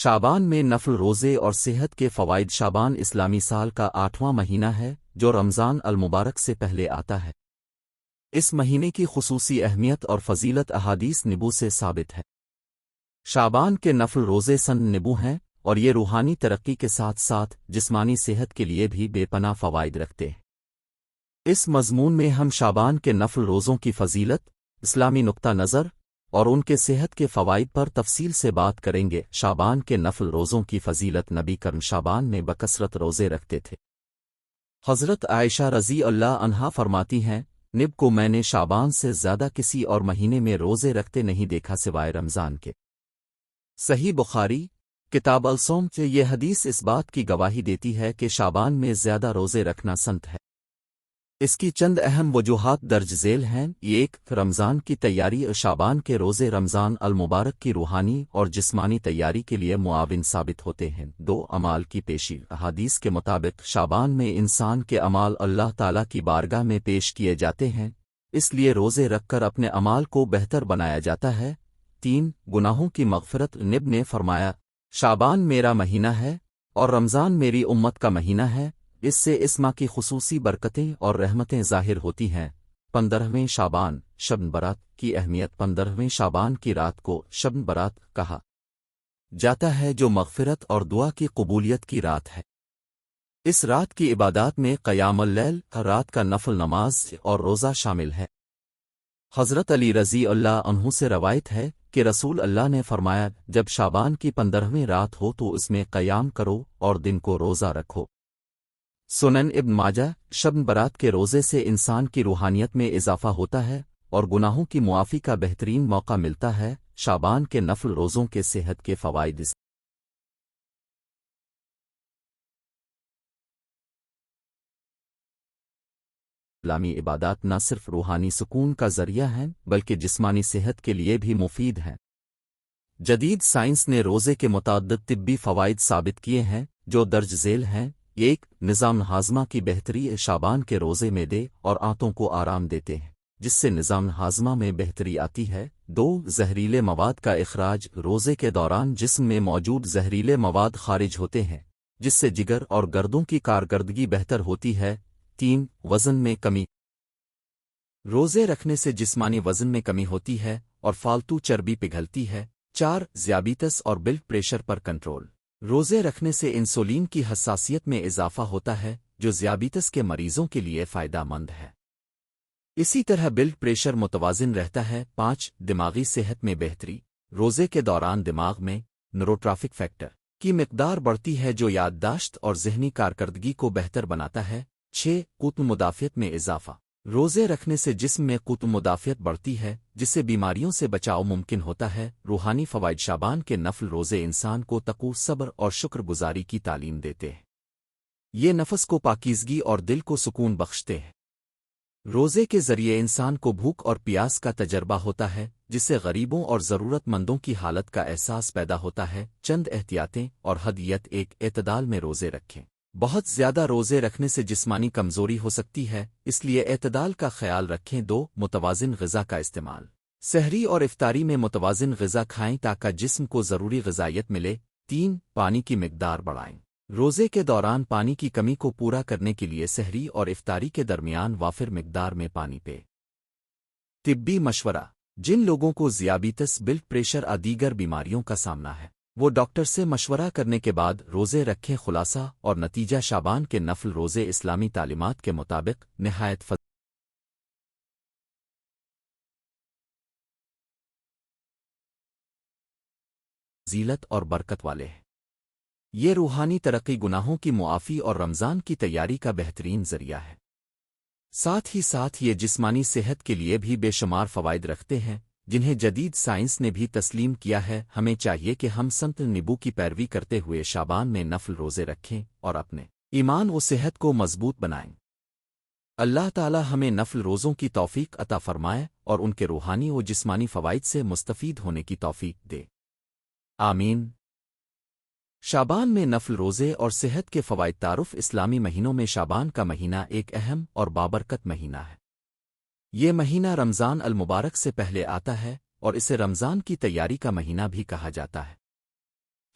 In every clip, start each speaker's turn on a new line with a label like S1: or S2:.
S1: شعبان میں نفل روزے اور صحت کے فوائد۔ شعبان اسلامی سال کا 8واں مہینہ ہے جو رمضان المبارک سے پہلے آتا ہے۔ اس مہینے کی خصوصی اہمیت اور فضیلت احادیث نبو سے ثابت ہے۔ شعبان کے نفل روزے سن نبو ہیں اور یہ روحانی ترقی کے ساتھ ساتھ جسمانی صحت کے لیے بھی بے پناہ فوائد رکھتے ہیں۔ اس مضمون میں ہم شعبان کے نفل روزوں کی فضیلت، اسلامی نقطہ نظر اور ان کے صحت کے فوائد پر تفصیل سے بات کریں گے۔ شعبان کے نفل روزوں کی فضیلت۔ نبی کرم شعبان میں بکثرت روزے رکھتے تھے۔ حضرت عائشہ رضی اللہ عنہا فرماتی ہیں، نب کو میں نے شعبان سے زیادہ کسی اور مہینے میں روزے رکھتے نہیں دیکھا سوائے رمضان کے۔ صحیح بخاری کتاب الصوم سے یہ حدیث اس بات کی گواہی دیتی ہے کہ شعبان میں زیادہ روزے رکھنا سنت ہے۔ اس کی چند اہم وجوہات درج ذیل ہیں۔ ایک، رمضان کی تیاری۔ شعبان کے روزے رمضان المبارک کی روحانی اور جسمانی تیاری کے لیے معاون ثابت ہوتے ہیں۔ دو، اعمال کی پیشی۔ احادیث کے مطابق شعبان میں انسان کے اعمال اللہ تعالیٰ کی بارگاہ میں پیش کیے جاتے ہیں، اس لیے روزے رکھ کر اپنے اعمال کو بہتر بنایا جاتا ہے۔ تین، گناہوں کی مغفرت۔ نبی نے فرمایا، شعبان میرا مہینہ ہے اور رمضان میری امت کا مہینہ ہے، اس سے اس ماہ کی خصوصی برکتیں اور رحمتیں ظاہر ہوتی ہیں۔ 15ویں شعبان شب برات کی اہمیت۔ 15ویں شعبان کی رات کو شب برات کہا جاتا ہے جو مغفرت اور دعا کی قبولیت کی رات ہے۔ اس رات کی عبادات میں قیام اللیل، رات کا نفل نماز اور روزہ شامل ہے۔ حضرت علی رضی اللہ عنہ سے روایت ہے کہ رسول اللہ نے فرمایا، جب شعبان کی 15ویں رات ہو تو اس میں قیام کرو اور دن کو روزہ رکھو۔ سنن ابن ماجہ۔ شب برات کے روزے سے انسان کی روحانیت میں اضافہ ہوتا ہے اور گناہوں کی معافی کا بہترین موقع ملتا ہے۔ شعبان کے نفل روزوں کے صحت کے فوائد۔ اسلامی عبادات نہ صرف روحانی سکون کا ذریعہ ہیں بلکہ جسمانی صحت کے لیے بھی مفید ہیں۔ جدید سائنس نے روزے کے متعدد طبی فوائد ثابت کیے ہیں جو درج ذیل ہیں۔ ایک، نظام ہاضمہ کی بہتری۔ شعبان کے روزے معدے اور آنتوں کو آرام دیتے ہیں جس سے نظام ہاضمہ میں بہتری آتی ہے۔ دو، زہریلے مواد کا اخراج۔ روزے کے دوران جسم میں موجود زہریلے مواد خارج ہوتے ہیں جس سے جگر اور گردوں کی کارکردگی بہتر ہوتی ہے۔ تین، وزن میں کمی۔ روزے رکھنے سے جسمانی وزن میں کمی ہوتی ہے اور فالتو چربی پگھلتی ہے۔ چار، ذیابیطس اور بلڈ پریشر پر کنٹرول۔ روزے رکھنے سے انسولین کی حساسیت میں اضافہ ہوتا ہے جو ذیابیطس کے مریضوں کے لیے فائدہ مند ہے۔ اسی طرح بلڈ پریشر متوازن رہتا ہے۔ پانچ، دماغی صحت میں بہتری۔ روزے کے دوران دماغ میں نیوروٹرافک فیکٹر کی مقدار بڑھتی ہے جو یادداشت اور ذہنی کارکردگی کو بہتر بناتا ہے۔ چھ، قوت مدافعت میں اضافہ۔ روزے رکھنے سے جسم میں قوت مدافعت بڑھتی ہے جس سے بیماریوں سے بچاؤ ممکن ہوتا ہے۔ روحانی فوائد۔ شعبان کے نفل روزے انسان کو تقوی، صبر اور شکر گزاری کی تعلیم دیتے ہیں۔ یہ نفس کو پاکیزگی اور دل کو سکون بخشتے ہیں۔ روزے کے ذریعے انسان کو بھوک اور پیاس کا تجربہ ہوتا ہے جس سے غریبوں اور ضرورت مندوں کی حالت کا احساس پیدا ہوتا ہے۔ چند احتیاطیں اور ہدیت۔ ایک، اعتدال میں روزے رکھیں۔ بہت زیادہ روزے رکھنے سے جسمانی کمزوری ہو سکتی ہے، اس لیے اعتدال کا خیال رکھیں۔ دو، متوازن غذا کا استعمال۔ سحری اور افطاری میں متوازن غذا کھائیں تاکہ جسم کو ضروری غذائیت ملے۔ تین، پانی کی مقدار بڑھائیں۔ روزے کے دوران پانی کی کمی کو پورا کرنے کے لیے سحری اور افطاری کے درمیان وافر مقدار میں پانی پیں۔ طبی مشورہ۔ جن لوگوں کو ذیابیطس، بلڈ پریشر اور دیگر بیماریوں کا سامنا ہے وہ ڈاکٹر سے مشورہ کرنے کے بعد روزے رکھیں۔ خلاصہ اور نتیجہ۔ شعبان کے نفل روزے اسلامی تعلیمات کے مطابق نہایت فضیلت اور برکت والے ہیں۔ یہ روحانی ترقی، گناہوں کی معافی اور رمضان کی تیاری کا بہترین ذریعہ ہے۔ ساتھ ہی ساتھ یہ جسمانی صحت کے لیے بھی بے شمار فوائد رکھتے ہیں جنہیں جدید سائنس نے بھی تسلیم کیا ہے۔ ہمیں چاہیے کہ ہم سنت نبو کی پیروی کرتے ہوئے شعبان میں نفل روزے رکھیں اور اپنے ایمان و صحت کو مضبوط بنائیں۔ اللہ تعالی ہمیں نفل روزوں کی توفیق عطا فرمائے اور ان کے روحانی و جسمانی فوائد سے مستفید ہونے کی توفیق دے، آمین۔ شعبان میں نفل روزے اور صحت کے فوائد۔ تعارف۔ اسلامی مہینوں میں شعبان کا مہینہ ایک اہم اور بابرکت مہینہ ہے۔ یہ مہینہ رمضان المبارک سے پہلے آتا ہے اور اسے رمضان کی تیاری کا مہینہ بھی کہا جاتا ہے۔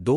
S1: 2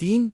S1: 3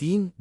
S1: 3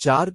S1: 4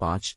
S1: 5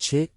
S1: 6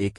S1: 1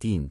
S1: 3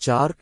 S1: 4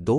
S1: 2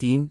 S1: 3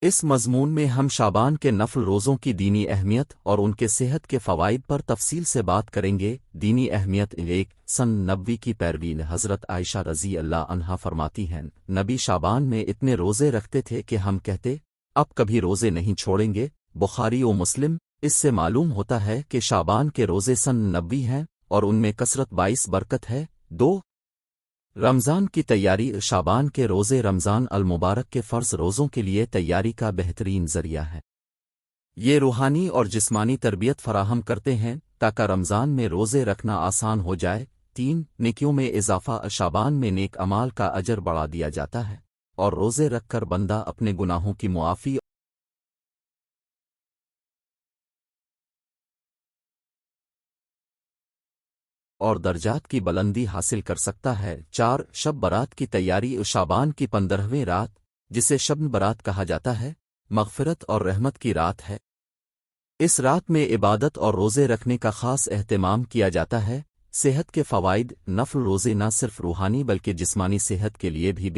S1: اس مضمون میں ہم شعبان کے نفل روزوں کی دینی اہمیت اور ان کے صحت کے فوائد پر تفصیل سے بات کریں گے۔ دینی اہمیت ایک سن نبوی کی پیروی حضرت عائشہ رضی اللہ عنہا فرماتی ہیں، نبی شعبان میں اتنے روزے رکھتے تھے کہ ہم کہتے اب کبھی روزے نہیں چھوڑیں گے۔ بخاری و مسلم۔ اس سے معلوم ہوتا ہے کہ شعبان کے روزے سن نبوی ہیں اور ان میں کثرت باعث برکت ہے۔ دو رمضان کی تیاری۔ شعبان کے روزے رمضان المبارک کے فرض روزوں کے لیے تیاری کا بہترین ذریعہ ہے۔ یہ روحانی اور جسمانی تربیت فراہم کرتے ہیں تاکہ رمضان میں روزے رکھنا آسان ہو جائے۔ تین نیکیوں میں اضافہ۔ شعبان میں نیک اعمال کا اجر بڑھا دیا جاتا ہے اور روزے رکھ کر بندہ اپنے گناہوں کی معافی اور درجات کی بلندی حاصل کر سکتا ہے۔ چار شب برات کی تیاری۔ شعبان کی 15ویں رات، جسے شب برات کہا جاتا ہے، مغفرت اور رحمت کی رات ہے۔ اس رات میں عبادت اور روزے رکھنے کا خاص اہتمام کیا جاتا ہے۔ صحت کے فوائد۔ نفل روزے نہ صرف روحانی بلکہ جسمانی صحت کے لیے بھی